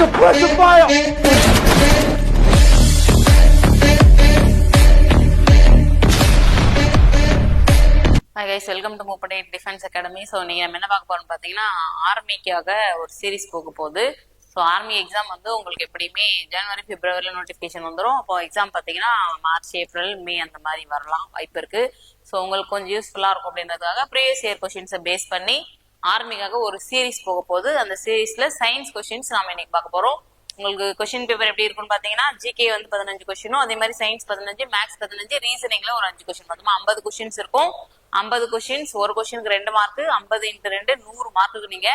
Hi guys, welcome to Mupade Defense Academy. So நீங்க என்ன பார்க்க போறோம்னு பாத்தீங்கன்னா ஆர்மிக்காக ஒரு சீரிஸ் போக போகுது. ஸோ ஆர்மி எக்ஸாம் வந்து உங்களுக்கு எப்படியுமே ஜனவரி பிப்ரவரியில் நோட்டிஃபிகேஷன் வந்துடும். அப்போ எக்ஸாம் பார்த்தீங்கன்னா மார்ச் ஏப்ரல் மே அந்த மாதிரி வரலாம் வாய்ப்பு இருக்கு. ஸோ உங்களுக்கு கொஞ்சம் யூஸ்ஃபுல்லாக இருக்கும் அப்படின்றதுக்காக ப்ரீவியஸ் இயர் கொஸ்டின்ஸை பேஸ் பண்ணி ஆர்மிக்காக ஒரு சீரிஸ் போக போகுது. அந்த சீரீஸ்ல சயின்ஸ் கொஸ்டின்ஸ் நாம இன்னைக்கு பார்க்க போறோம். உங்களுக்கு கொஸ்டின் பேப்பர் எப்படி இருக்குன்னு பாத்தீங்கன்னா ஜிகே வந்து 15 கொஸ்டினும், அதே மாதிரி சயின்ஸ் 15, மேக்ஸ் 15, ரீசனிங்ல ஒரு 5 கொஸ்டின், மொத்தமா 50 கொஸ்டின்ஸ் இருக்கும். 50 கொஸ்டின்ஸ், ஒரு கொஸ்டினுக்கு 2 மார்க், 50 × 2 100 மார்க்குக்கு நீங்க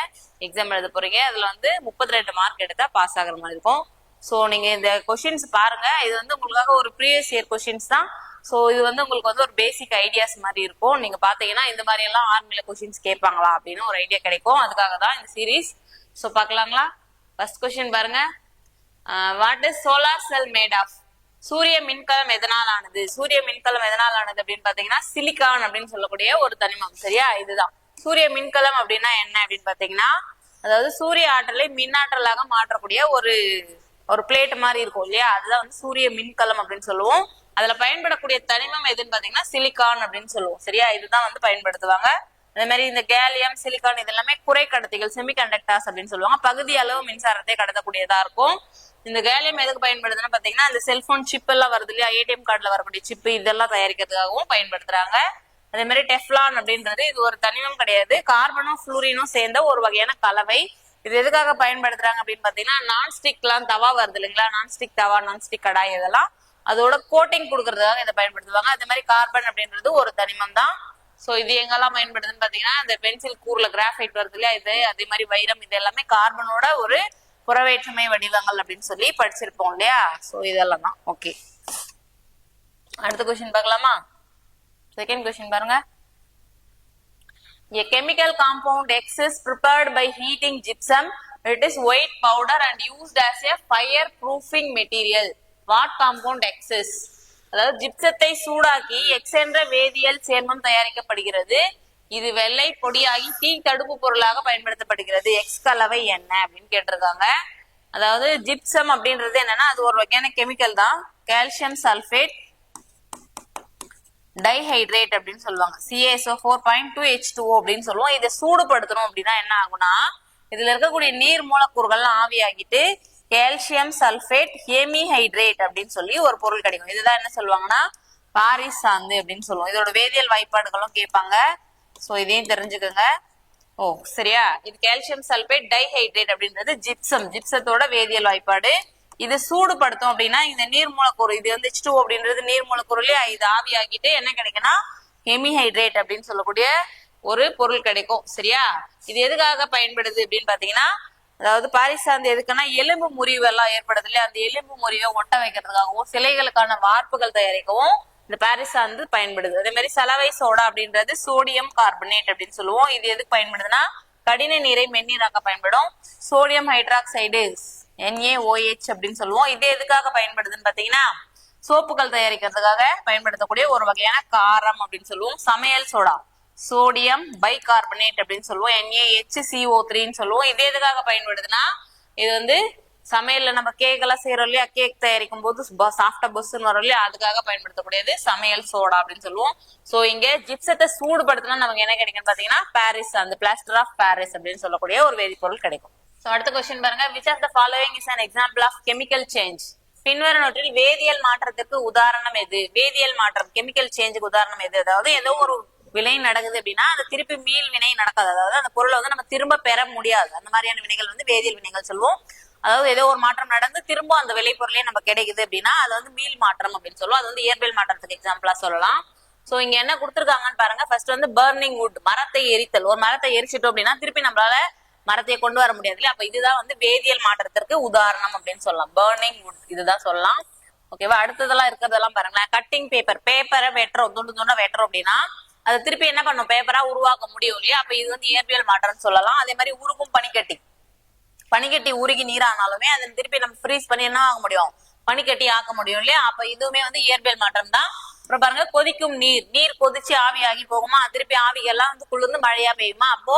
எக்ஸாம் எழுத போறீங்க. அதுல வந்து 32 மார்க் எடுத்தா பாஸ் ஆகுற மாதிரி இருக்கும். ஸோ நீங்க இந்த கொஸ்டின்ஸ் பாருங்க. இது வந்து உங்களுக்காக ஒரு ப்ரீவியஸ் இயர் கொஸ்டின்ஸ் தான். ஸோ இது வந்து உங்களுக்கு வந்து ஒரு பேசிக் ஐடியாஸ் மாதிரி இருக்கும். நீங்க பாத்தீங்கன்னா இந்த மாதிரி எல்லாம் ஆர்மில கொஸ்டின்ஸ் கேட்பாங்களா அப்படின்னு ஒரு ஐடியா கிடைக்கும். அதுக்காக தான் இந்த சீரீஸ். ஸோ பாக்கலாங்களா? ஃபர்ஸ்ட் கொஸ்டின் பாருங்க. What is solar cell made of? சூரிய மின்கலம் எதனால் ஆனது? சூரிய மின்கலம் எதனால் ஆனது அப்படின்னு பாத்தீங்கன்னா சிலிக்கான் அப்படின்னு சொல்லக்கூடிய ஒரு தனிமம். சரியா? இதுதான் சூரிய மின்கலம் அப்படின்னா என்ன அப்படின்னு பாத்தீங்கன்னா, அதாவது சூரிய ஆற்றலை மின்னாற்றலாக மாற்றக்கூடிய ஒரு பிளேட் மாதிரி இருக்கும் இல்லையா, அதுதான் வந்து சூரிய மின்கலம் அப்படின்னு சொல்லுவோம். அதுல பயன்படக்கூடிய தனிமம் எதுன்னு பாத்தீங்கன்னா சிலிக்கான் அப்படின்னு சொல்லுவோம். சரியா? இதுதான் வந்து பயன்படுத்துவாங்க. அதே மாதிரி இந்த கேலியம், சிலிக்கான் இது எல்லாமே குறைக்கடத்திகள், செமிகண்டக்டர்ஸ் அப்படின்னு சொல்லுவாங்க. பகுதி அளவு மின்சாரத்தை கடத்தக்கூடியதா இருக்கும். இந்த கேலியம் எதுக்கு பயன்படுதுன்னு பாத்தீங்கன்னா இந்த செல்போன் சிப் எல்லாம் வருது இல்லையா, ஏடிஎம் கார்டுல வரக்கூடிய சிப் இதெல்லாம் தயாரிக்கிறதுக்காகவும் பயன்படுத்துறாங்க. அதே மாதிரி டெஃப்லான் அப்படின்றது இது ஒரு தனிமம் கிடையாது, கார்பனும் புளூரினும் சேர்ந்த ஒரு வகையான கலவை. இது எதுக்காக பயன்படுத்துறாங்க அப்படின்னு பாத்தீங்கன்னா நான்ஸ்டிக் எல்லாம் தவா வருது இல்லைங்களா, நான்ஸ்டிக் தவா, நான்ஸ்டிக் கடாய் இதெல்லாம் அதோட கோட்டிங் கொடுக்கறதுக்காக இதை பயன்படுத்துவாங்க. அதே மாதிரி கார்பன் அப்படின்றது ஒரு தனிமம் தான். சோ இது எங்கெல்லாம் பயன்படுதுன்னு பாத்தீங்கன்னா இந்த பென்சில் கூர்ல கிராஃபைட் வருது இல்லையா, இது அதே மாதிரி வைரம் இது எல்லாமே கார்பனோட ஒரு புறவேற்றுமை வடிவங்கள் அப்படின்னு சொல்லி படிச்சிருப்போம் இல்லையா. சோ இதெல்லாம் தான். ஓகே, அடுத்த கொஸ்டின் பார்க்கலாமா? செகண்ட் கொஸ்டின் பாருங்க. A chemical compound X is prepared by heating gypsum. It is white powder and used as a fire proofing material. What compound X is? அதாவது ஜிப்சத்தை சூடாக்கி எக்ஸ் என்ற வேதியியல் சேர்மம் தயாரிக்கப்படுகிறது. இது வெள்ளை பொடியாகி தீ தடுப்பு பொருளாக பயன்படுத்தப்படுகிறது. எக்ஸ் கலவை என்ன அப்படின்னு கேட்டிருக்காங்க. அதாவது ஜிப்சம் அப்படின்றது என்னன்னா அது ஒரு வகையான கெமிக்கல் தான். கால்சியம் சல்பேட் டைஹைட்ரேட் அப்படின்னு சொல்லுவாங்க. CaSO4.2H2O அப்படின்னு சொல்லுவோம். இதை சூடுபடுத்தணும் அப்படின்னா என்ன ஆகும்னா இதுல இருக்கக்கூடிய நீர் மூலக்கூறுகள் ஆவியாகிட்டு கால்சியம் சல்பேட் ஹெமிஹைட்ரேட் அப்படின்னு சொல்லி ஒரு பொருள் கிடைக்கும். இதுதான் என்ன சொல்லுவாங்கன்னா பாரிஸ் சாந்து அப்படின்னு சொல்லுவோம். இதோட வேதியியல் வாய்ப்பாடுகளும் கேட்பாங்க. சோ இதையும் தெரிஞ்சுக்கோங்க. ஓ சரியா, இது கால்சியம் சல்பேட் டைஹைட்ரேட் அப்படின்றது ஜிப்சம், ஜிப்சத்தோட வேதியியல் வாய்ப்பாடு. இது சூடுபடுத்தும் அப்படின்னா இந்த நீர் மூலக்கூறு, இது வந்து H2O அப்படின்றது நீர் மூலக்கூறு இல்லையா, இது ஆவியாகிட்டு என்ன கிடைக்குன்னா ஹெமிஹைட்ரேட் அப்படின்னு சொல்லக்கூடிய ஒரு பொருள் கிடைக்கும். சரியா? இது எதுக்காக பயன்படுது அப்படின்னு பாத்தீங்கன்னா, அதாவது பாரிஸ் சாந்து எதுக்குன்னா எலும்பு முறிவு எல்லாம் ஏற்படுது இல்லையா, அந்த எலும்பு முறிவை ஒட்ட வைக்கிறதுக்காகவும் சிலைகளுக்கான வார்ப்புகள் தயாரிக்கவும் இந்த பாரிஸ் சாந்து பயன்படுது. அதே மாதிரி சலவை சோடா அப்படின்றது சோடியம் கார்பனேட் அப்படின்னு சொல்லுவோம். இது எதுக்கு பயன்படுதுன்னா கடின நீரை மென்னீராக்க பயன்படும். சோடியம் ஹைட்ராக்சைடு NaOH அப்படின்னு சொல்லுவோம். இது எதுக்காக பயன்படுதுன்னு பாத்தீங்கன்னா சோப்புகள் தயாரிக்கிறதுக்காக பயன்படுத்தக்கூடிய ஒரு வகையான காரம் அப்படின்னு சொல்லுவோம். சமையல் சோடா சோடியம் பைகார்பனேட் அப்படின்னு சொல்லுவோம். NaHCO3 சொல்லுவோம். இது எதுக்காக பயன்படுதுன்னா இது வந்து சமையல்ல நம்ம கேக் எல்லாம் செய்யறோம் இல்லையா, கேக் தயாரிக்கும் போது சாஃப்டா பொஸ்ன்னு வரும் இல்லையா, அதுக்காக பயன்படுத்தக்கூடியது சமையல் சோடா அப்படின்னு சொல்லுவோம். சோ இங்க ஜிப்சத்தை சூடுபடுத்தினா நமக்கு என்ன கிடைக்கும் பாத்தீங்கன்னா பாரிஸ் அந்த பிளாஸ்டர் ஆஃப் பாரிஸ் அப்படின்னு சொல்லக்கூடிய ஒரு வேதிப்பொருள் கிடைக்கும். சோ அடுத்த கொஸ்டின் பாருங்க. which of the following is an example of chemical change? பின்வருவனவற்றில் வேதியியல் மாற்றத்துக்கு உதாரணம் எது? வேதியியல் மாற்றம் கெமிக்கல் சேஞ்சுக்கு உதாரணம் எது? அதாவது ஏதோ ஒரு வினை நடக்குது அப்படின்னா அது திருப்பி மீள் வினை நடக்காது, அதாவது அந்த பொருளை வந்து நம்ம திரும்ப பெற முடியாது. அந்த மாதிரியான வினைகள் வந்து வேதியியல் வினைகள் சொல்லுவோம். அதாவது ஏதோ ஒரு மாற்றம் நடந்து திரும்ப அந்த விளைபொருளே நம்ம கிடைக்குது அப்படின்னா அது வந்து மீள் மாற்றம் அப்படின்னு சொல்லுவோம். அது வந்து இயற்பியல் மாற்றத்துக்கு எக்ஸாம்பிளா சொல்லலாம். சோ இங்க என்ன கொடுத்துருக்காங்கன்னு பாருங்க. ஃபர்ஸ்ட் வந்து பர்னிங் வுட், மரத்தை எரித்தல். ஒரு மரத்தை எரிச்சிட்டோம் அப்படின்னா திருப்பி நம்மளால மரத்தை கொண்டு வர முடியாது இல்லையா, அப்ப இதுதான் வந்து வேதியியல் மாற்றத்திற்கு உதாரணம் அப்படின்னு சொல்லலாம். பர்னிங் வுட் இதுதான் சொல்லலாம். ஓகேவா? அடுத்ததெல்லாம் இருக்கிறதெல்லாம் பாருங்களேன். கட்டிங் பேப்பர், பேப்பரை வெட்டுறோம், துண்டு துண்டா வெட்டுறோம் அப்படின்னா அதை திருப்பி என்ன பண்ணும், பேப்பரா உருவாக்க முடியும் இல்லையா, அப்ப இது வந்து இயற்பியல் மாற்றம் சொல்லலாம். அதே மாதிரி உருகும் பனிக்கட்டி, பனிக்கட்டி உருகி நீரானாலுமே அதை திருப்பி நம்ம ஃப்ரீஸ் பண்ணி என்ன ஆக முடியும், பனிக்கட்டி ஆக்க முடியும் இல்லையா, அப்ப இதுவுமே வந்து இயற்பியல் மாற்றம் தான். அப்புறம் பாருங்க கொதிக்கும் நீர், நீர் கொதிச்சு ஆவியாகி போகுமா, திருப்பி ஆவிகள்லாம் வந்து குளிர்ந்து மழையா பெய்யுமா, அப்போ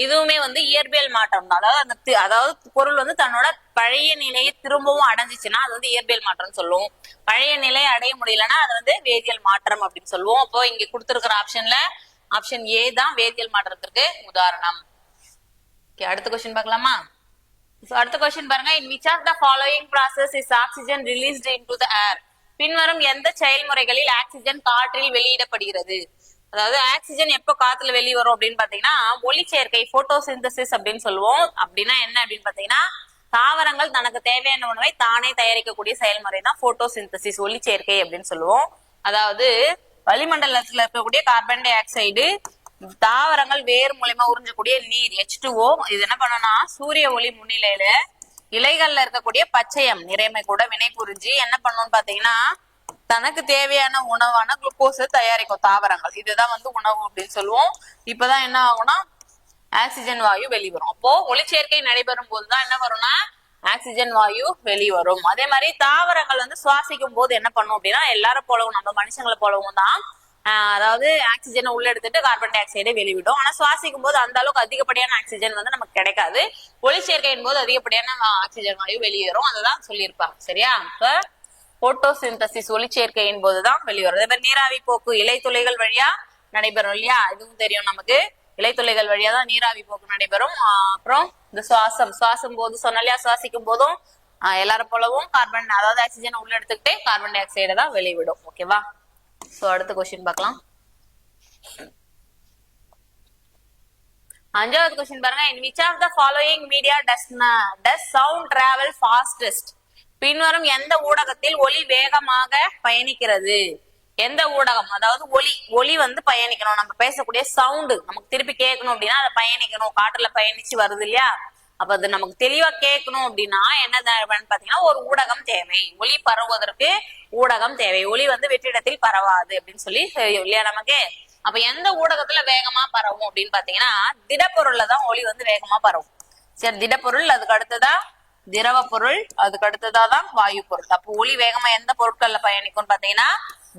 இதுவுமே வந்து இயற்பியல் மாற்றம் தான். அதாவது அதாவது பொருள் வந்து தன்னோட பழைய நிலையை திரும்பவும் அடைஞ்சிச்சுன்னா அது வந்து இயற்பியல் மாற்றம் சொல்லுவோம். பழைய நிலையை அடைய முடியலன்னா அது வந்து வேதியியல் மாற்றம் அப்படின்னு சொல்லுவோம். அப்போ இங்க கொடுத்திருக்கிற ஆப்ஷன்ல ஆப்ஷன் ஏ தான் வேதியியல் மாற்றத்திற்கு உதாரணம். அடுத்த கொஸ்டின் பார்க்கலாமா? அடுத்த கொஸ்டின் பாருங்க. in which of the following process is oxygen released into the air? பின்வரும் எந்த செயல்முறைகளில் ஆக்சிஜன் காற்றில் வெளியிடப்படுகிறது? அதாவது ஆக்சிஜன் எப்போ காத்துல வெளியே வரும் அப்படின்னு பாத்தீங்கன்னா ஒளிச்சேர்க்கை போட்டோசிந்தசிஸ் அப்படின்னு சொல்லுவோம். அப்படின்னா என்ன அப்படின்னு பாத்தீங்கன்னா தாவரங்கள் தனக்கு தேவையான உணவை தானே தயாரிக்கக்கூடிய செயல்முறை தான் போட்டோசிந்தசிஸ், ஒளிச்சேர்க்கை அப்படின்னு சொல்லுவோம். அதாவது வளிமண்டலத்துல இருக்கக்கூடிய கார்பன் டை ஆக்சைடு தாவரங்கள் வேர் மூலமா உறிஞ்சக்கூடிய நீர் H2O இது என்ன பண்ணனா சூரிய ஒளி முன்னிலையில இலைகள்ல இருக்கக்கூடிய பச்சையம் நிறைமை கூட வினை புரிஞ்சு என்ன பண்ணும்னு பாத்தீங்கன்னா தனக்கு தேவையான உணவான குளுக்கோஸ் தயாரிக்கும் தாவரங்கள். இதுதான் வந்து உணவு அப்படின்னு சொல்லுவோம். இப்பதான் என்ன ஆகும்னா ஆக்சிஜன் வாயு வெளிவரும். அப்போ ஒளிச்சேர்க்கை நடைபெறும் போதுதான் என்ன வரும்னா ஆக்சிஜன் வாயு வெளிவரும். அதே மாதிரி தாவரங்கள் வந்து சுவாசிக்கும் போது என்ன பண்ணும் அப்படின்னா எல்லாரும் போலவும் நம்ம மனுஷங்களை போலவும் தான் அதாவது ஆக்சிஜனை உள்ள எடுத்துட்டு கார்பன் டை ஆக்சைடை வெளிவிடும். ஆனா சுவாசிக்கும் போது அந்த அளவுக்கு அதிகப்படியான ஆக்சிஜன் வந்து நமக்கு கிடைக்காது. ஒளிச்சேர்க்கையின் போது அதிகப்படியான ஆக்சிஜன் வாயு வெளியேறும். அதுதான் சொல்லியிருப்பாங்க. சரியா? இப்ப போட்டோசிந்தசிஸ் ஒளிச்சேர்க்கையின் போதுதான் வெளிவரும். அதே மாதிரி நீராவி போக்கு இலைத்துளைகள் வழியா நடைபெறும் இல்லையா? இதுவும் தெரியும் நமக்கு. இலைத்துளைகள் வழியா தான் நீராவி போக்கு நடைபெறும். அப்புறம் இந்த சுவாசம் போது சொன்னாலியா சுவாசிக்கும் போதும் எல்லாரும் போலவும் கார்பன் அதாவது ஆக்சிஜனை உள்ள எடுத்துக்கிட்டே கார்பன் டை ஆக்சைடை தான் வெளிவிடும். ஓகேவா? சோ அடுத்த கொஸ்டின் பார்க்கலாம். 5வது கொஸ்டின் பாருங்க. in which of the following media does sound travel fastest? பின்வரும் எந்த ஊடகத்தில் ஒலி வேகமாக பயணிக்கிறது? எந்த ஊடகம் அதாவது ஒலி வந்து பயணிக்கணும். நம்ம பேசக்கூடிய சவுண்டு நமக்கு திருப்பி கேட்கணும் அப்படின்னா அதை பயணிக்கணும். காற்றுல பயணிச்சு வருது இல்லையா? அப்ப அது நமக்கு தெளிவா கேட்கணும் அப்படின்னா என்ன பாத்தீங்கன்னா ஒரு ஊடகம் தேவை. ஒலி பரவுவதற்கு ஊடகம் தேவை. ஒலி வந்து வெற்றிடத்தில் பரவாது அப்படின்னு சொல்லி இல்லையா நமக்கு? அப்ப எந்த ஊடகத்துல வேகமா பரவும் அப்படின்னு பாத்தீங்கன்னா திடப்பொருள்ல தான் ஒலி வந்து வேகமா பரவும். சரி, திடப்பொருள், அதுக்கு அடுத்ததா திரவ பொருள், அதுக்கு அடுத்ததாதான் வாயு பொருள். அப்போ ஒலி வேகமா எந்த பொருட்கள்ல பயணிக்கும்னு பாத்தீங்கன்னா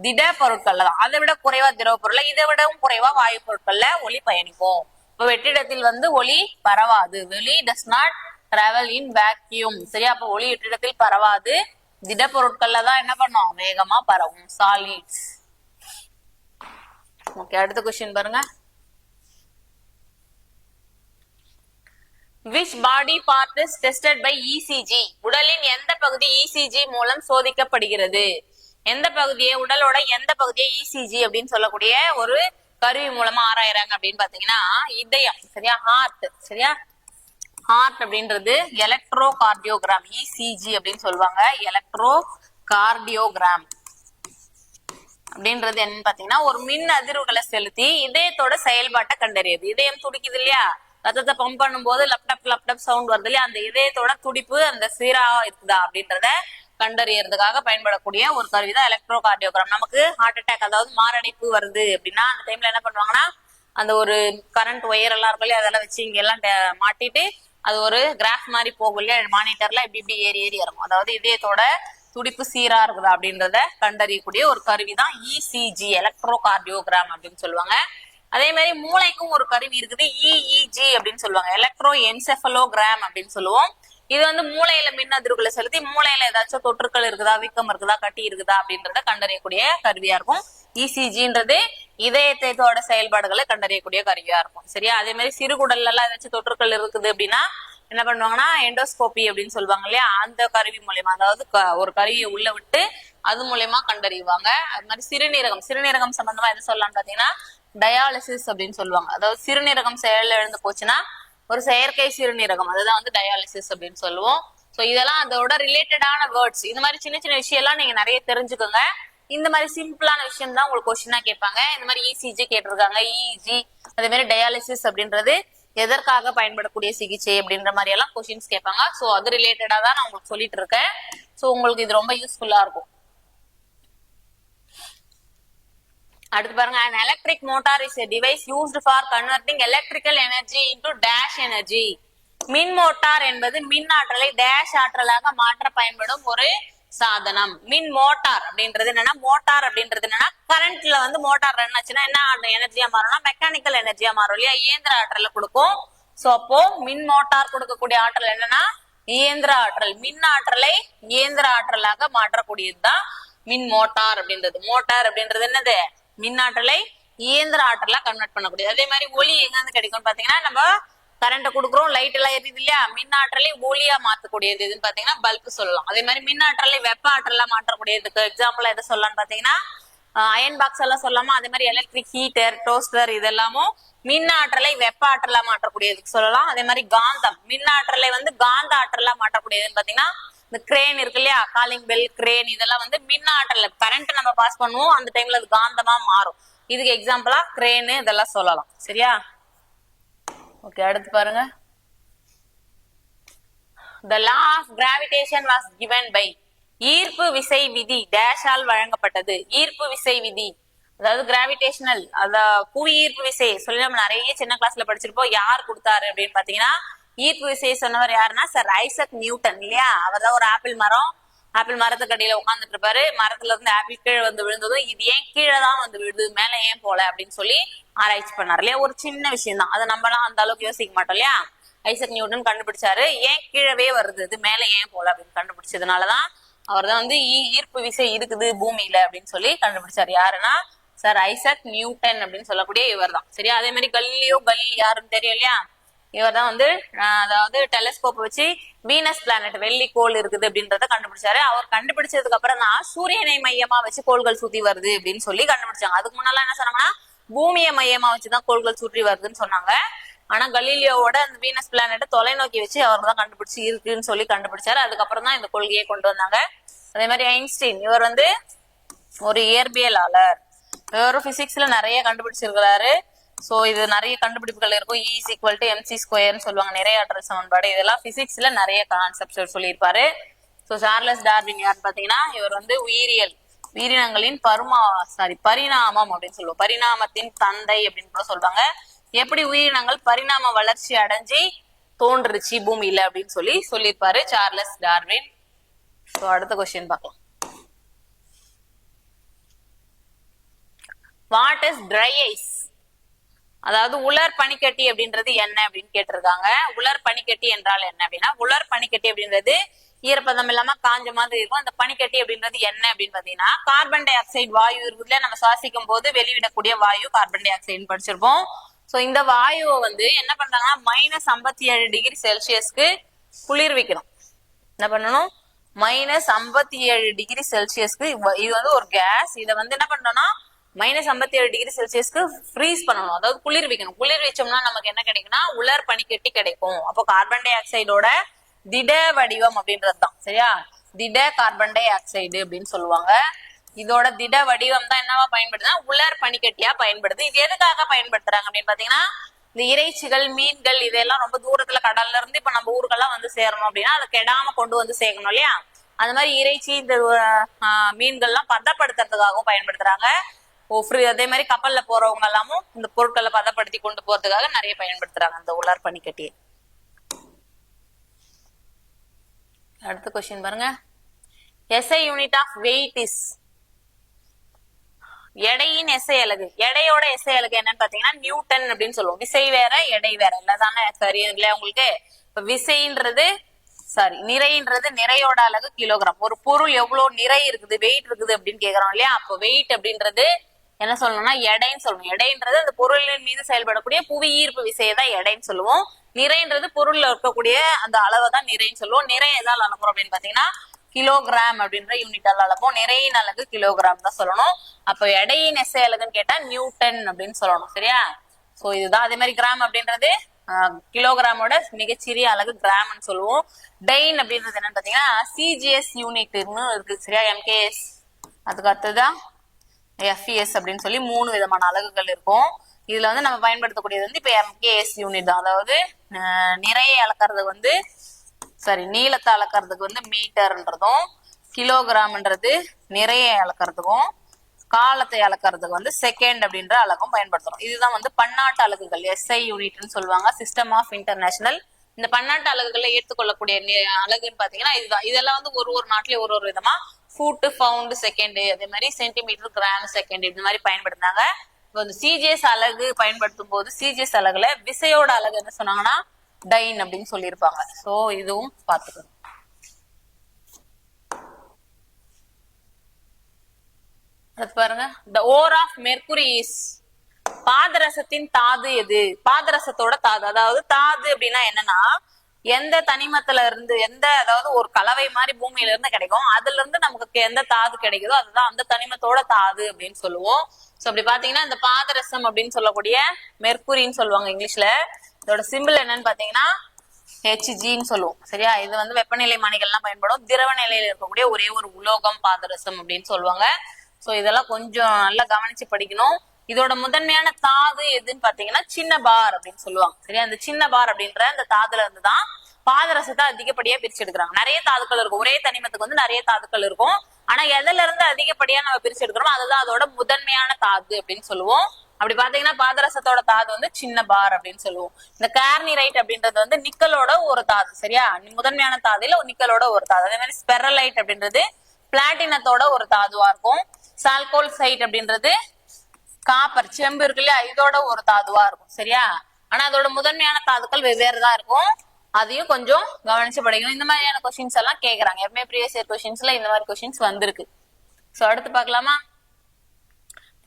திட பொருட்கள்ல தான். அதை விட குறைவா திரவ பொருள்ல, இதை விடவும் குறைவா வாயு பொருட்கள்ல ஒலி பயணிக்கும். இப்போ வெற்றிடத்தில் வந்து ஒலி பரவாது. ஒலி does not travel in vacuum. சரியா? அப்ப ஒலி வெற்றிடத்தில் பரவாது. திட பொருட்கள்ல தான் என்ன பண்ணும் வேகமா பரவும், சாலிட்ஸ். ஓகே, அடுத்த கொஸ்டின் பாருங்க. which body part is tested by ECG? உடலின் எந்த பகுதி ECG மூலம் சோதிக்கப்படுகிறது? எந்த பகுதியை உடலோட எந்த பகுதியை ECG அப்படின்னு சொல்லக்கூடிய ஒரு கருவி மூலமா ஆராயறாங்க அப்படின்னு பாத்தீங்கன்னா இதயம். சரியா? ஹார்ட். சரியா? ஹார்ட் அப்படின்றது எலக்ட்ரோ கார்டியோகிராம், ECG அப்படின்னு சொல்லுவாங்க. எலக்ட்ரோ கார்டியோகிராம் அப்படின்றது என்னன்னு பாத்தீங்கன்னா ஒரு மின் அதிர்வுகளை செலுத்தி இதயத்தோட செயல்பாட்டை கண்டறியுது. இதயம் துடிக்குது இல்லையா? ரத்தத்தை பம்ப் பண்ணும் போது லப்டப் சவுண்ட் வருது இல்லையா? அந்த இதயத்தோட துடிப்பு அந்த சீரா இருக்குதா அப்படின்றத கண்டறியறதுக்காக பயன்படக்கூடிய ஒரு கருவி தான் எலக்ட்ரோ கார்டியோகிராம். நமக்கு ஹார்ட் அட்டாக் அதாவது மாரடைப்பு வருது அப்படின்னா அந்த டைம்ல என்ன பண்ணுவாங்கன்னா அந்த ஒரு கரண்ட் ஒயர் எல்லாம் இருக்கும் இல்லையா? அதெல்லாம் வச்சு இங்க எல்லாம் மாட்டிட்டு அது ஒரு கிராஃப் மாதிரி போகும் இல்லையா? மானிட்டர்ல இப்படி ஏறி இறங்கும். அதாவது இதயத்தோட துடிப்பு சீரா இருக்குதா அப்படின்றத கண்டறியக்கூடிய ஒரு கருவி தான் ECG, எலக்ட்ரோ கார்டியோகிராம் அப்படின்னு சொல்லுவாங்க. அதே மாதிரி மூளைக்கும் ஒரு கருவி இருக்குது, EEG அப்படின்னு சொல்லுவாங்க, எலக்ட்ரோ என்செஃபலோகிராம் அப்படின்னு சொல்லுவோம். இது வந்து மூளையில மின் அதிர்வுகளை செலுத்தி மூளையில ஏதாச்சும் தொற்றுக்கள் இருக்குதா, வீக்கம் இருக்குதா, கட்டி இருக்குதா அப்படின்றத கண்டறியக்கூடிய கருவியா இருக்கும். ECGன்றது இதயத்தோட செயல்பாடுகளை கண்டறியக்கூடிய கருவியா இருக்கும். சரியா? அதே மாதிரி சிறுகுடல்ல எல்லாம் ஏதாச்சும் தொற்றுக்கள் இருக்குது அப்படின்னா என்ன பண்ணுவாங்கன்னா எண்டோஸ்கோபி அப்படின்னு சொல்லுவாங்க இல்லையா? அந்த கருவி மூலயமா அதாவது ஒரு கருவியை உள்ள விட்டு அது மூலயமா கண்டறிவாங்க. அது மாதிரி சிறுநீரகம் சம்பந்தமா எது சொல்லலாம்னு பாத்தீங்கன்னா டயாலிசிஸ் அப்படின்னு சொல்லுவாங்க. அதாவது சிறுநீரகம் செயல்ல இழந்து போச்சுன்னா ஒரு செயற்கை சிறுநீரகம், அதுதான் வந்து டயாலிசிஸ் அப்படின்னு சொல்லுவோம். சோ இதெல்லாம் அதோட ரிலேட்டடான வேர்ட்ஸ். இந்த மாதிரி சின்ன சின்ன விஷயம் எல்லாம் நீங்க நிறைய தெரிஞ்சுக்கோங்க. இந்த மாதிரி சிம்பிளான விஷயம் தான் உங்களுக்கு கொஸ்டினா கேட்பாங்க. இந்த மாதிரி ECG கேட்டிருக்காங்க, EEG, அதே மாதிரி டயாலிசிஸ் அப்படின்றது எதற்காக பயன்படக்கூடிய சிகிச்சை அப்படின்ற மாதிரி எல்லாம் கொஸ்டின்ஸ் கேட்பாங்க. சோ அது ரிலேட்டடா தான் நான் உங்களுக்கு சொல்லிட்டு இருக்கேன். சோ உங்களுக்கு இது ரொம்ப யூஸ்ஃபுல்லா இருக்கும். அடுத்து பாருங்க, an electric motor is a device used for converting electrical energy into dash energy. மின் மோட்டார் என்பது மின் ஆற்றலை டேஷ் ஆற்றலாக மாற்ற பயன்படும் ஒரு சாதனம். மின் மோட்டார் அப்படின்றது என்னன்னா கரண்ட்ல வந்து மோட்டார் ரன் ஆச்சுன்னா என்ன எனர்ஜியா மாறும்னா மெக்கானிக்கல் எனர்ஜியா மாறும் இல்லையா? இயந்திர ஆற்றலை கொடுக்கும். சோ அப்போ மின் மோட்டார் கொடுக்கக்கூடிய ஆற்றல் என்னன்னா இயந்திர ஆற்றல். மின் ஆற்றலை இயந்திர ஆற்றலாக மாற்றக்கூடியதுதான் மின் மோட்டார் அப்படின்றது. மோட்டார் அப்படின்றது என்னது? மின் ஆற்றலை இயந்திர ஆற்றலா கன்வெர்ட் பண்ணக்கூடியது. அதே மாதிரி ஒளி எங்க இருந்து கிடைக்கும்னு பாத்தீங்கன்னா, நம்ம கரண்ட் கொடுக்குறோம், லைட் எல்லாம் எரியுது இல்லையா, மின் ஆற்றலை ஒளியா மாத்தக்கூடியது எதுன்னு பாத்தீங்கன்னா பல்ப் சொல்லலாம். அதே மாதிரி மின் ஆற்றலை வெப்ப ஆற்றலா மாற்றக்கூடியதுக்கு எக்ஸாம்பிள் எதை சொல்லலாம்னு பாத்தீங்கன்னா அயன் பாக்ஸ் எல்லாம் சொல்லாமா. அதே மாதிரி எலக்ட்ரிக் ஹீட்டர், டோஸ்டர் இதெல்லாமும் மின் ஆற்றலை வெப்ப ஆற்றலா மாற்றக்கூடியதுக்கு சொல்லலாம். அதே மாதிரி காந்தம் மின் ஆற்றலை காந்த ஆற்றலா மாற்றக்கூடியதுன்னு பாத்தீங்கன்னா இந்த கிரேன் இருக்கு இல்லையா, காலிங் பெல், கிரேன் இதெல்லாம் மின் ஆற்றல் கரண்ட் நம்ம பாஸ் பண்ணுவோம், அந்த டைம்ல அது காந்தமா மாறும். இதுக்கு எக்ஸாம்பிளா கிரேன் இதெல்லாம் சொல்லலாம். சரியா? ஓகே, அடுத்து பாருங்க. The law of gravitation was given by ஈர்ப்பு விசை விதி டேஷால் வழங்கப்பட்டது. ஈர்ப்பு விசை விதி அதாவது கிராவிடேஷனல், அத புவி ஈர்ப்பு விசை சொல்லி நம்ம நிறைய சின்ன கிளாஸ்ல படிச்சிருப்போம். யார் கொடுத்தாரு அப்படின்னு பாத்தீங்கன்னா, ஈர்ப்பு விசையை சொன்னவர் யாருன்னா சர் ஐசக் நியூட்டன் இல்லையா. அவர் தான் ஒரு ஆப்பிள் மரத்துக்கு அடியில உட்கார்ந்துட்டு இருப்பாரு. மரத்துல இருந்து ஆப்பிள் கீழே விழுந்ததும் இது ஏன் கீழே தான் விழுது, மேல ஏன் போல அப்படின்னு சொல்லி ஆராய்ச்சி பண்ணாரு இல்லையா. ஒரு சின்ன விஷயம் தான், அதை நம்ம எல்லாம் அந்த அளவுக்கு யோசிக்க மாட்டோம் இல்லையா. ஐசக் நியூட்டன் கண்டுபிடிச்சாரு ஏன் கீழவே வருது, இது மேல ஏன் போல அப்படின்னு கண்டுபிடிச்சதுனாலதான் அவர் தான் ஈர்ப்பு விசை இருக்குது பூமியில அப்படின்னு சொல்லி கண்டுபிடிச்சாரு. யாருன்னா சார் ஐசக் நியூட்டன் அப்படின்னு சொல்லக்கூடிய இவர் தான். சரியா? அதே மாதிரி கலீலியோ யாருன்னு தெரியும் இல்லையா. இவர் தான் அதாவது டெலிஸ்கோப் வச்சு வீனஸ் பிளானட் வெள்ளி கோள் இருக்குது அப்படின்றத கண்டுபிடிச்சாரு. அவர் கண்டுபிடிச்சதுக்கு அப்புறம் தான் சூரியனை மையமா வச்சு கோள்கள் சுத்தி வருது அப்படின்னு சொல்லி கண்டுபிடிச்சாங்க. அதுக்கு முன்னால என்ன சொன்னாங்கன்னா பூமியை மையமா வச்சுதான் கோள்கள் சுற்றி வருதுன்னு சொன்னாங்க. ஆனா கலீலியோவோட அந்த வீனஸ் பிளானட் தொலைநோக்கி வச்சு அவர் தான் கண்டுபிடிச்சு இருக்குன்னு சொல்லி கண்டுபிடிச்சாரு. அதுக்கப்புறம் தான் இந்த கொள்கையை கொண்டு வந்தாங்க. அதே மாதிரி ஐன்ஸ்டீன் இவர் ஒரு இயற்பியலாளர். இவரும் பிசிக்ஸ்ல நிறைய கண்டுபிடிச்சிருக்கிறாரு. சோ இது நிறைய கண்டுபிடிப்புகள் இருக்கும். E = mc² சொல்லுவாங்க, நிறைய ஆற்றல் சமன்பாடு. இதெல்லாம் பிசிக்ஸ்ல நிறைய கான்செப்ட் சொல்லியிருப்பாரு. சோ சார்லஸ் டார்வின் யாருன்னு பாத்தீங்கன்னா, இவர் உயிரினங்களின் பரிணாமம் அப்படின்னு சொல்லுவோம், பரிணாமத்தின் தந்தை அப்படின்னு கூட சொல்றாங்க. எப்படி உயிரினங்கள் பரிணாம வளர்ச்சி அடைஞ்சி தோன்றுச்சு பூமியில அப்படின்னு சொல்லியிருப்பாரு சார்லஸ் டார்வின். சோ அடுத்த கொஸ்டின் பார்க்கலாம். What is dry ice? அதாவது உலர் பனிக்கட்டி அப்படின்றது என்ன அப்படின்னு கேட்டிருக்காங்க. உலர் பனிக்கட்டி என்றால் என்ன அப்படின்னா, உலர் பனிக்கட்டி அப்படின்றது ஈரப்பதம் இல்லாம காஞ்ச மாதிரி இருக்கும். அந்த பனிக்கட்டி அப்படின்றது என்ன அப்படின்னு பாத்தீங்கன்னா, கார்பன் டை ஆக்சைடு வாயு இருக்குதுல, நம்ம சுவாசிக்கும் போது வெளியிடக்கூடிய வாயு கார்பன் டை ஆக்சைடு படிச்சிருப்போம். சோ இந்த வாயுவை என்ன பண்றாங்கன்னா -57 டிகிரி செல்சியஸ்க்கு குளிர்விக்கணும். என்ன பண்ணணும்? -57 டிகிரி செல்சியஸ்க்கு. இது ஒரு கேஸ். இதை என்ன பண்றோம்னா -57 டிகிரி செல்சியஸ்க்கு ஃப்ரீஸ் பண்ணணும், அதாவது குளிர்விக்கணும். குளிர்விச்சோம்னா நமக்கு என்ன கிடைக்கும்னா உலர் பனிக்கட்டி கிடைக்கும். அப்போ கார்பன் டை ஆக்சைடோட திட வடிவம் அப்படின்றது தான். சரியா? திட கார்பன் டை ஆக்சைடு அப்படின்னு சொல்லுவாங்க. இதோட திட வடிவம் தான் என்னவா பயன்படுதுன்னா உலர் பனிக்கட்டியா பயன்படுது. இது எதுக்காக பயன்படுத்துறாங்க அப்படின்னு பாத்தீங்கன்னா, இந்த இறைச்சிகள், மீன்கள் இதெல்லாம் ரொம்ப தூரத்துல கடல்ல இருந்து இப்ப நம்ம ஊருக்கெல்லாம் சேரணும் அப்படின்னா அதை கெடாம கொண்டு சேர்க்கணும் இல்லையா. அந்த மாதிரி இறைச்சி இந்த மீன்கள்லாம் பதப்படுத்துறதுக்காகவும் பயன்படுத்துறாங்க. அதே மாதிரி கப்பல்ல போறவங்க எல்லாமும் இந்த பொருட்களை பதப்படுத்தி கொண்டு போறதுக்காக நிறைய பயன்படுத்துறாங்க இந்த உலர் பனிக்கட்டியை. அடுத்த கொஸ்டின் பாருங்க. SI unit of weight is? எடையின் SI அலகு. எடையோட SI அலகு என்னன்னு பாத்தீங்கன்னா நியூட்டன் அப்படின்னு சொல்லுவோம். விசை வேற எடை வேற இல்லதானே? சரி இல்லையா உங்களுக்கு? இப்ப விசைன்றது நிறைன்றது நிறையோட அலகு கிலோகிராம். ஒரு பொருள் எவ்வளவு நிறை இருக்குது, வெயிட் இருக்குது அப்படின்னு கேக்குறோம் இல்லையா. அப்போ வெயிட் அப்படின்றது என்ன சொல்லணும்னா எடைன்னு சொல்லணும். எடைன்றது அந்த பொருளின் மீது செயல்படக்கூடிய புவி ஈர்ப்பு விசையை தான் எடைன்னு சொல்லுவோம். நிறைன்றது பொருள்ல இருக்கக்கூடிய அந்த அளவை தான் நிறைன்னு சொல்லுவோம். நிறை எதால் அளப்போம் அப்படின்னு பாத்தீங்கன்னா கிலோகிராம் அப்படின்ற யூனிட்டால் அளப்போம். நிறையின் அலகு கிலோகிராம் தான் சொல்லணும். அப்போ எடையின் SI அலகுன்னு கேட்டா நியூட்டன் அப்படின்னு சொல்லணும். சரியா? சோ இதுதான். அதே மாதிரி கிராம் அப்படின்றது கிலோகிராமோட மிகச்சிறிய அலகு கிராம்னு சொல்லுவோம். டைன் அப்படின்றது என்னன்னு பாத்தீங்கன்னா CGS யூனிட்னு இருக்கு. சரியா? MKS, அதுக்கு அடுத்ததான் FES அப்படின்னு சொல்லி 3 விதமான அலகுகள் இருக்கும். இதுல நம்ம பயன்படுத்தக்கூடியது இப்ப MKS யூனிட் தான். அதாவது நிறைய அளக்கிறது நீளத்தை அளக்கிறதுக்கு மீட்டர்ன்றதும், கிலோகிராம்ன்றது நிறைய அளக்கிறதுக்கும், காலத்தை அளக்கிறதுக்கு செகண்ட் அப்படின்ற அலகும் பயன்படுத்துறோம். இதுதான் பன்னாட்டு அலகுகள், SI யூனிட்னு சொல்லுவாங்க, சிஸ்டம் ஆஃப் இன்டர்நேஷனல். இந்த பன்னாட்டு அலகுகளை ஏற்றுக்கொள்ளக்கூடிய அலகுன்னு பாத்தீங்கன்னா இதுதான். இதெல்லாம் ஒரு நாட்டிலேயே ஒரு விதமா ஃபுட், பவுண்ட், செகண்ட், அதே மாதிரி சென்டிமீட்டர், கிராம், செகண்ட் இந்த மாதிரி பயன்படுத்தினாங்க. இப்போ இந்த சிஜிஎஸ் அலகு பயன்படுத்தும் போது சிஜிஎஸ் அலகுல விசையோட அலகு என்ன சொன்னாங்கன்னா டைன் அப்படின்னு சொல்லியிருப்பாங்க. சோ இதுவும் பாத்துக்கணும். பாருங்க, the ore of mercury is பாதரசத்தின் தாது எது? பாதரசத்தோட தாது, அதாவது தாது அப்படின்னா என்னன்னா எந்த தனிமத்துல இருந்து அதாவது ஒரு கலவை மாதிரி பூமியில இருந்து கிடைக்கும், அதுல இருந்து நமக்கு எந்த தாது கிடைக்குதோ அதுதான் அந்த தனிமத்தோட தாது அப்படின்னு சொல்லுவோம். சோ அப்படி பாத்தீங்கன்னா இந்த பாதரசம் அப்படின்னு சொல்லக்கூடிய மெர்குரின்னு சொல்லுவாங்க இங்கிலீஷ்ல. இதோட சிம்பிள் என்னன்னு பாத்தீங்கன்னா ஹெச்ஜின்னு சொல்லுவோம். சரியா? இது வந்து வெப்பநிலை மானிகள்லாம் பயன்படும். திரவ நிலையில இருக்கக்கூடிய ஒரே ஒரு உலோகம் பாதரசம் அப்படின்னு சொல்லுவாங்க. சோ இதெல்லாம் கொஞ்சம் நல்லா கவனிச்சு படிக்கணும். இதோட முதன்மையான தாது எதுன்னு பாத்தீங்கன்னா சின்ன பார் அப்படின்னு சொல்லுவாங்க. சரியா? அந்த சின்ன பார் அப்படின்ற அந்த தாதுல இருந்துதான் பாதரசத்தை அதிகப்படியா பிரிச்சு எடுக்கிறாங்க. நிறைய தாதுக்கள் இருக்கும், ஒரே தனிமத்துக்கு வந்து நிறைய தாதுக்கள் இருக்கும். ஆனா எதுல இருந்து அதிகப்படியா நம்ம பிரிச்சு எடுக்கிறோமோ அதுதான் அதோட முதன்மையான தாது அப்படின்னு சொல்லுவோம். அப்படி பாத்தீங்கன்னா பாதரசத்தோட தாது வந்து சின்ன பார் அப்படின்னு சொல்லுவோம். இந்த கார்னிரைட் அப்படின்றது வந்து நிக்கலோட ஒரு தாது. சரியா? முதன்மையான தாதுல நிக்கலோட ஒரு தாது. அதே மாதிரி ஸ்பெரலைட் அப்படின்றது பிளாட்டினத்தோட ஒரு தாதுவா இருக்கும். சால்கோல் சைட் அப்படின்றது காப்பர் செம்பு இருக்கு இல்லையா, இதோட ஒரு தாதுவா இருக்கும். சரியா? ஆனா அதோட முதன்மையான தாதுக்கள் வெவ்வேறு தான் இருக்கும். அதையும் கொஞ்சம் கவனிச்சு படிக்கணும். இந்த மாதிரியான கொஸ்டின்ஸ் எல்லாம் கேக்குறாங்க. எப்பவுமே ப்ரீவியஸ் இயர் கொஸ்டின்ஸ்ல இந்த மாதிரி கொஸ்டின்ஸ் வந்திருக்கு. சோ அடுத்து பார்க்கலாமா?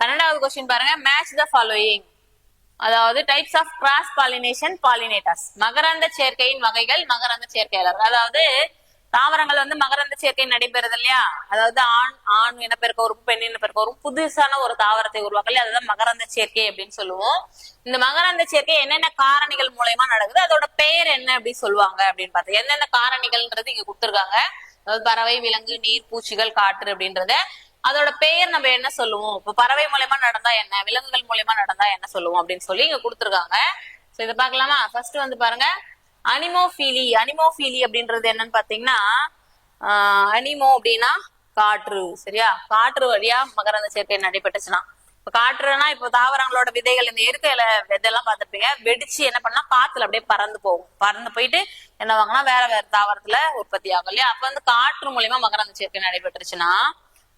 12வது கொஸ்டின் பாருங்க, மேட்ச் த ஃபாலோயிங். அதாவது types of cross pollination pollinators. மகரந்த சேர்க்கையின் வகைகள், மகரந்த சேர்க்கையாளர்கள். அதாவது தாவரங்கள் வந்து மகரந்த சேர்க்கை நடைபெறுது இல்லையா, அதாவது ஆண் இனப்பெருக்க உறுப்பு பெண் இனப்பெருக்க உறுப்பு புதுசான ஒரு தாவரத்தை உருவாக்கல, அதுதான் மகரந்த சேர்க்கை அப்படின்னு சொல்லுவோம். இந்த மகரந்த சேர்க்கை என்னென்ன காரணிகள் மூலயமா நடக்குது, அதோட பெயர் என்ன அப்படின்னு சொல்லுவாங்க அப்படின்னு பார்த்தா என்னென்ன காரணிகள்ன்றது இங்க கொடுத்துருக்காங்க. அதாவது பறவை, விலங்கு, நீர், பூச்சிகள், காற்று அப்படின்றத அதோட பெயர் நம்ம என்ன சொல்லுவோம். இப்ப பறவை மூலயமா நடந்தா என்ன, விலங்குகள் மூலயமா நடந்தா என்ன சொல்லுவோம் அப்படின்னு சொல்லி இங்க கொடுத்துருக்காங்க. சோ இதை பாக்கலாமா? ஃபர்ஸ்ட் வந்து பாருங்க அனிமோஃபீலி. அனிமோஃபீலி அப்படின்றது என்னன்னு பாத்தீங்கன்னா அனிமோ அப்படின்னா காற்று. சரியா? காற்று வழியா மகரந்த சேர்க்கை நடைபெற்றுச்சுன்னா, இப்ப காற்றுனா இப்ப தாவரங்களோட விதைகள் இந்த இயற்கையில விதையெல்லாம் பார்த்திருப்பீங்க, வெடிச்சு என்ன பண்ணா காத்துல அப்படியே பறந்து போகும். பறந்து போயிட்டு என்ன வாங்கினா வேற வேற தாவரத்துல உற்பத்தி ஆகும் இல்லையா. அப்ப வந்து காற்று மூலியமா மகரந்த சேர்க்கை நடைபெற்றுச்சுன்னா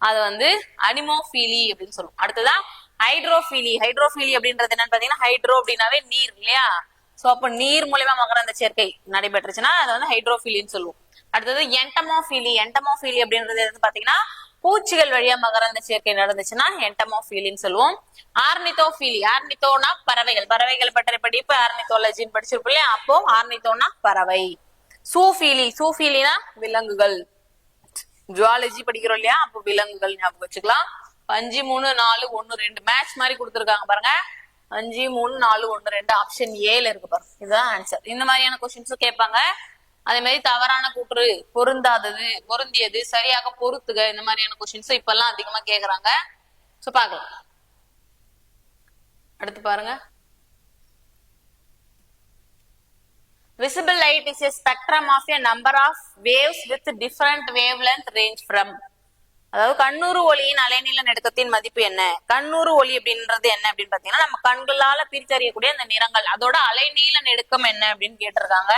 அது வந்து அனிமோஃபீலி அப்படின்னு சொல்லுவோம். அடுத்ததான் ஹைட்ரோஃபீலி. ஹைட்ரோஃபீலி அப்படின்றது என்னன்னு பாத்தீங்கன்னா ஹைட்ரோ அப்படின்னாவே நீர் இல்லையா. சோ அப்ப நீர் மூலியமா மகரந்த சேர்க்கை நடைபெற்றுச்சுன்னா அதை வந்து ஹைட்ரோஃபீலின்னு சொல்லுவோம். அடுத்தது என்டமோஃபீலி. என்டமோஃபீலி அப்படின்றது பாத்தீங்கன்னா பூச்சிகள் வழியா மகரந்த சேர்க்கை நடந்துச்சுன்னா என்டமோஃபீலின்னு சொல்லுவோம். ஆர்னித்தோஃபீலி. ஆர்னித்தோனா பறவைகள். பறவைகள் பற்றிய படிப்பு ஆர்னித்தோலஜின்னு படிச்சிருப்போம் இல்லையா, அப்போ ஆர்னித்தோனா பறவை. சூஃபீலி. சூஃபீலினா விலங்குகள். ஜுவாலஜி படிக்கிறோம் இல்லையா, அப்போ விலங்குகள் ஞாபகம் வச்சுக்கலாம். 5 3 4 1 2 மேட்ச் மாதிரி கொடுத்துருக்காங்க பாருங்க. 5 3 4 1 2 ஆப்ஷன் ஏல இருக்கு பாருங்க. இதுதான் ஆன்சர். இந்த மாதிரியான கொஸ்டின்ஸும் கேட்பாங்க. அதே மாதிரி தவறான கூற்று, பொருந்தாதது, பொருந்தியது, சரியாக பொருத்துக, இந்த மாதிரியான கொஸ்டின்ஸும் இப்ப எல்லாம் அதிகமா கேக்குறாங்க. சோ பாக்கலாம். அடுத்து பாருங்க, visible light is a spectrum of a number of waves with different wavelength range from. அதாவது கண்ணூறு ஒளியின் அலைநீள நெடுக்கத்தின் மதிப்பு என்ன? கண்ணூறு ஒளி அப்படின்றது என்ன அப்படின்னு பாத்தீங்கன்னா நம்ம கண்களால பிரிச்சறியக்கூடிய அந்த நிறங்கள், அதோட அலைநீள நெடுக்கம் என்ன அப்படின்னு கேட்டிருக்காங்க.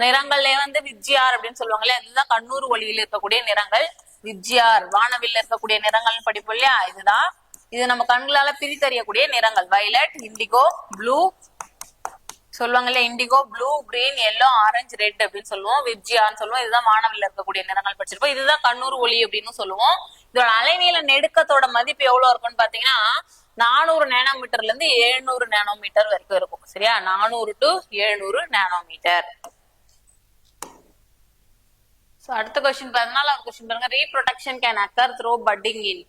நிறங்கள்ல வந்து விப்ஜிஆர் அப்படின்னு சொல்லுவாங்களே, அதுதான் கண்ணூறு ஒளியில் இருக்கக்கூடிய நிறங்கள். விப்ஜிஆர் வானவில் இருக்கக்கூடிய நிறங்கள் படிப்போம் இல்லையா, இதுதான். இது நம்ம கண்களால பிரித்தறியக்கூடிய நிறங்கள். வயலட், இண்டிகோ, ப்ளூ சொல்லுவாங்க இல்லையா, indigo, blue, green, yellow, orange, red அப்படின்னு சொல்லுவோம். விப்ஜியான்னு சொல்லுவோம். இதுதான் வானவில் இருக்கக்கூடிய நிறங்கள் படிச்சிருப்போம். இதுதான் கண்ணூறு ஒளி அப்படின்னு சொல்லுவோம். இதோட அலைநீள நெடுக்கத்தோட மதிப்பு எவ்வளவு இருக்கும்னு பாத்தீங்கன்னா 400 நேனோமீட்டர்ல இருந்து 700 நேனோமீட்டர் வரைக்கும் இருக்கும். சரியா? 400 to 700 நேனோமீட்டர். அடுத்த கொஸ்டின் 14வது கொஸ்டின் பாருங்க, reproduction can occur through budding in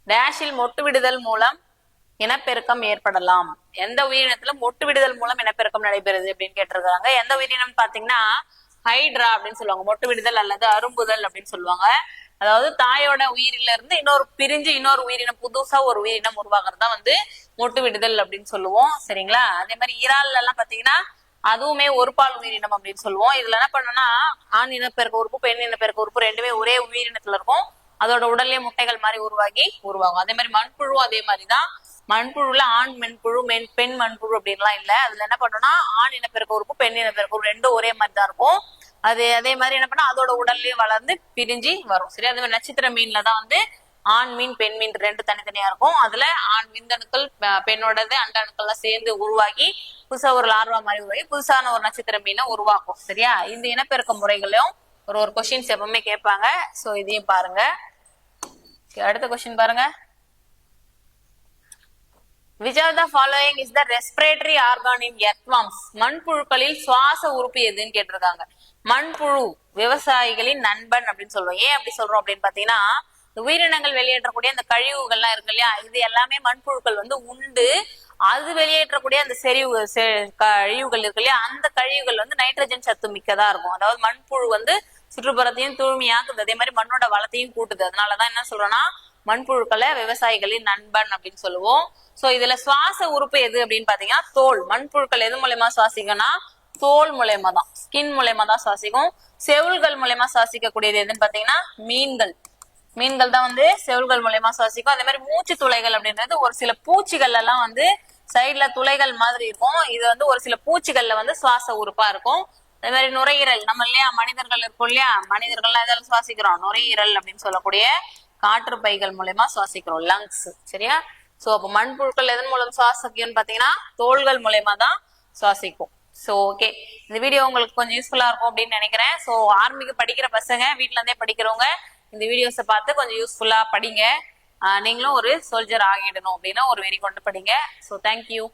டேஷில் மொட்டு விடுதல் மூலம் இனப்பெருக்கம் ஏற்படலாம். எந்த உயிரினத்துல மொட்டு விடுதல் மூலம் இனப்பெருக்கம் நடைபெறுது அப்படின்னு கேட்டிருக்காங்க. எந்த உயிரினம் பாத்தீங்கன்னா ஹைட்ரா அப்படின்னு சொல்லுவாங்க. மொட்டு விடுதல் அல்லது அரும்புதல் அப்படின்னு சொல்லுவாங்க. அதாவது தாயோட உயிரில இருந்து இன்னொரு பிரிஞ்சு இன்னொரு உயிரினம், புதுசா ஒரு உயிரினம் உருவாக்குறதா வந்து மொட்டு விடுதல் அப்படின்னு சொல்லுவோம். சரிங்களா? அதே மாதிரி ஈரால் எல்லாம் பாத்தீங்கன்னா அதுவுமே ஒரு பால் உயிரினம் அப்படின்னு சொல்லுவோம். இதுல என்ன பண்ணோம்னா ஆண் இனப்பெருக்க உறுப்பு பெண் இனப்பெருக்க உறுப்பு ரெண்டுமே ஒரே உயிரினத்துல இருக்கும். அதோட உடல்லே முட்டைகள் மாதிரி உருவாகும். அதே மாதிரி மண்புழு அதே மாதிரிதான். மண்புழுல ஆண் மண்புழு பெண் மண்புழு அப்படின்லாம் இல்ல. அதுல என்ன பண்ணோம்னா ஆண் இனப்பெருக்க உறுப்பு பெண் இனப்பெருக்க உறுப்பு ரெண்டும் ஒரே மாதிரி தான் இருக்கும். அதே மாதிரி என்ன பண்ணா அதோட உடல்லயே வளர்ந்து பிரிஞ்சு வரும். சரி? அதே மாதிரி நட்சத்திர மீன்ல தான் வந்து ஆண் மீன் பெண் மீன் ரெண்டு தனித்தனியா இருக்கும். அதுல ஆண் விந்தணுக்கள் பெண்ணோடது அண்டணுக்கள்லாம் சேர்ந்து உருவாகி புதுசா ஒரு லார்வா மாதிரி உருவாகி புதுசான ஒரு நட்சத்திர மீனை உருவாக்கும். சரியா? இந்த இனப்பெருக்க முறைகளையும் ஒரு கொஸ்டின்ஸ் எப்பவுமே கேட்பாங்க. சோ இதையும் பாருங்க. அடுத்த கொஸ்டின் பாருங்க. Which of the following is the respiratory organ in earthworms? மண்புழுக்களில் சுவாச உறுப்பு எதுன்னு கேட்டிருக்காங்க. மண்புழு விவசாயிகளின் நண்பன் அப்படின்னு சொல்றோம். ஏன் அப்படி சொல்றோம் அப்படின்னு பாத்தீங்கன்னா, உயிரினங்கள் வெளியேற்றக்கூடிய அந்த கழிவுகள்லாம் இருக்கு இல்லையா, இது எல்லாமே மண்புழுக்கள் உண்டு. அது வெளியேற்றக்கூடிய அந்த கழிவுகள் இருக்கு இல்லையா, அந்த கழிவுகள் நைட்ரஜன் சத்து மிக்கதா இருக்கும். அதாவது மண்புழு சுற்றுப்புறத்தையும் தூய்மையாக்குது, அதே மாதிரி மண்ணோட வளத்தையும் கூட்டுது. அதனாலதான் என்ன சொல்றோம்னா மண்புழுக்களை விவசாயிகளின் நண்பன் அப்படின்னு சொல்லுவோம். சோ இதுல சுவாச உறுப்பு எது அப்படின்னு பாத்தீங்கன்னா தோல். மண்புழுக்கள் எது மூலயமா சுவாசிக்கும்னா தோல் மூலயமா தான், ஸ்கின் மூலயமா தான் சுவாசிக்கும். செவுள்கள் மூலயமா சுவாசிக்கக்கூடியது எதுன்னு பாத்தீங்கன்னா மீன்கள் தான் செவுள்கள் மூலயமா சுவாசிக்கும். அதே மாதிரி மூச்சு துளைகள் அப்படின்றது ஒரு சில பூச்சிகள் எல்லாம் சைட்ல துளைகள் மாதிரி இருக்கும். இது ஒரு சில பூச்சிகள்ல சுவாச உறுப்பா இருக்கும். அதே மாதிரி நுரையீரல், நம்ம இல்லையா மனிதர்கள் இருக்கும் இல்லையா, மனிதர்கள்லாம் எதாலும் சுவாசிக்கிறோம், நுரையீரல் அப்படின்னு சொல்லக்கூடிய காற்று பைகள் மூலமா சுவாசிக்கிறோம், லங்ஸ். சரியா? சோ அப்ப மண்புழுக்கள் எதன் மூலம் சுவாசிக்கும்னு பாத்தீங்கன்னா தோள்கள் மூலமா தான் சுவாசிக்கும். சோ ஓகே, இந்த வீடியோ உங்களுக்கு கொஞ்சம் யூஸ்ஃபுல்லா இருக்கும் அப்படின்னு நினைக்கிறேன். சோ ஆர்மிக்கு படிக்கிற பசங்க, வீட்டுல இருந்தே படிக்கிறவங்க இந்த வீடியோஸை பார்த்து கொஞ்சம் யூஸ்ஃபுல்லா படிங்க. நீங்களும் ஒரு சோல்ஜர் ஆகிடணும் அப்படின்னா ஒரு வெறி கொண்டு படிங்க. So thank you.